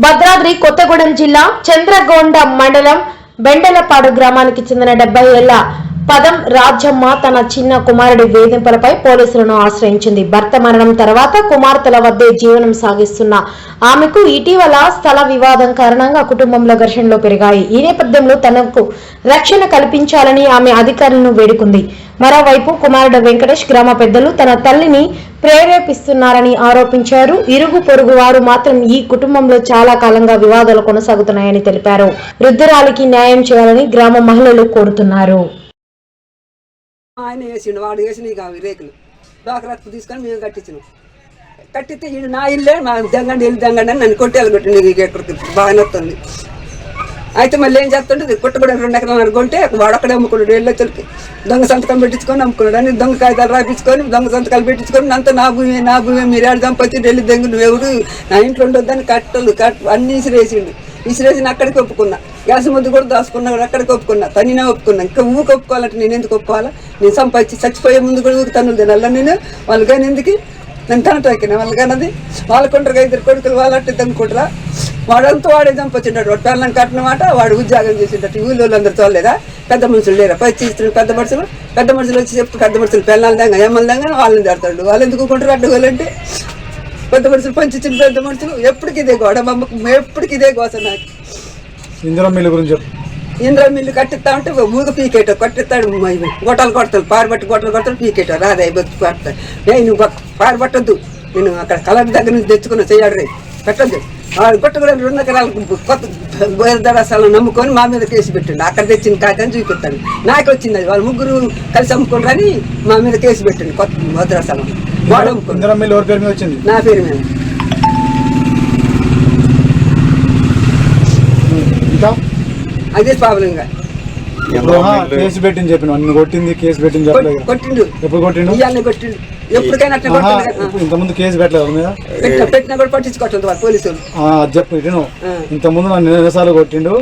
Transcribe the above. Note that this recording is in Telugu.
భద్రాద్రి కొత్తగూడెం జిల్లా చంద్రగొండ మండలం బెండలపాడు గ్రామానికి చెందిన 70 ఏళ్ల పదం రాజమ్మ తన చిన్న కుమారుడి వేధింపులపై పోలీసులను ఆశ్రయించింది. భర్త మరణం తర్వాత కుమార్తెల వద్దే జీవనం సాగిస్తున్న ఆమెకు ఇటీవల స్థల వివాదం కారణంగా కుటుంబంలో ఘర్షణలు పెరిగాయి. ఈ నేపథ్యంలో తనకు రక్షణ కల్పించాలని ఆమె అధికారులను వేడుకుంది. మరోవైపు కుమారుడు వెంకటేష్ గ్రామ పెద్దలు తన తల్లిని ప్రేరేపిస్తున్నారని ఆరోపించారు. ఇరుగు పొరుగు వారు మాత్రం ఈ కుటుంబంలో చాలా కాలంగా వివాదాలు కొనసాగుతున్నాయని తెలిపారు. వృద్ధురాలికి న్యాయం చేయాలని గ్రామ మహిళలు కోరుతున్నారు. ఆయన వేసిండు, వాడు వేసిన ఇక రేకులు డాకరాత్కు తీసుకొని మేము కట్టించినాం. కట్టిస్తే ఈడు నా ఇల్లే మా దంగండి ఇల్లు దంగండి అని నన్ను కొట్టేయాలి కొట్టింది. నీకు ఎక్కడికి బాగా నొస్తుంది. అయితే మళ్ళీ ఏం చేస్తుంటే కొట్టబడి 2 ఎకరాలు కొంటే వాడు అక్కడే అమ్ముకున్నాడు. వెళ్ళొచ్చులకి దొంగ సంతకం పెట్టించుకొని అమ్ముకున్నాడు. అని దొంగ కాగితాలు రాపించుకొని దొంగ సంతకాలు పెట్టించుకొని అంతా నా భూమి మీరు ఏడు దంపతి వెళ్ళి దెంగు నువ్వెవడు నా ఇంట్లో ఉండొద్దని అన్నీ ఇసిరేసిండు. ఇసిరేసిన అక్కడికి ఒప్పుకున్నా. గ్యాస్ ముద్దు కూడా దాచుకున్నా, అక్కడికి ఒప్పుకున్నా. తనినే ఒప్పుకున్నా. ఇంకా ఊరికి ఒప్పుకోవాలంటే నేను ఎందుకు ఒప్పుకోవాలా? నేను సంపాదించి చచ్చిపోయే ముందు కూడా ఊరికి తన్నులు తినాలా? నేను వాళ్ళు కానీ ఎందుకు నేను తనటాకినా వాళ్ళు కానది వాళ్ళకుంటారు. 2 కొడుకులు వాళ్ళంటే దమ్ముకుంటారా? వాడంతా వాడే చంపొచ్చింటాడు. వాడు పిల్లలను కట్టినమాట వాడు ఉద్యోగం చేసిండట. ఊళ్ళో అందరూ చూడలేదా? పెద్ద మనుషులు లేరా? పచ్చి ఇస్తున్నారు పెద్ద మనుషులు వచ్చి చెప్తే పెద్ద మనుషులు పిల్లలు దంగా ఎమ్మలు దంగా వాళ్ళని తిడతాడు. వాళ్ళు ఎందుకు కుంటారు అడ్డుకోవాలంటే? పెద్ద మనుషులు పంచిచ్చిన పెద్ద మనుషులు ఎప్పటికి ఇదే గోడ మమ్మకు ఎప్పటికి ఇదే గోస. నాకు ఇందిరా మిల్లు గురించి చెప్పు. ఇందిరా మిల్లు కట్టిస్తా ఉంటే ఊగ పీకేట కట్టిస్తాడు. గొట్టలు కొడతాడు, పారబట్టి గొట్టలు కొడతాడు, పీకేట రాదే బతుకు పడతాడు. నువ్వు పారబట్టద్దు, నేను అక్కడ కలర్ దగ్గర నుంచి తెచ్చుకున్న చెయ్యాడు రే పెట్టద్దు. గొట్ట కూడా 2 ఎకరాలకు కొత్త దరసాలను నమ్ముకొని మా మీద కేసు పెట్టండి. అక్కడ తెచ్చిన కాదని చూపిస్తాడు. నాకు వచ్చింది అది. వాళ్ళు ముగ్గురు కలిసి అమ్ముకుంటారని మా మీద కేసు పెట్టండి. కొత్త భద్రాసనం వాడు అమ్ముకుంది. నా పేరు మీద. అదే ప్రాబ్లంగా కేసు పెట్టింది చెప్పిన కొట్టింది. కేసు పెట్టింది కొట్టిండు. ఎప్పుడు కొట్టిండు? ఇవాళ కొట్టిండు. ఎప్పటికైనా ఇంతకుముందు కేసు పెట్టలేదు పెట్టినా కూడా పట్టించుకోవట్లేదు వాళ్ళు పోలీసులు. చెప్పు ఇంతకుముందు నన్ను 2 సార్లు కొట్టిండు.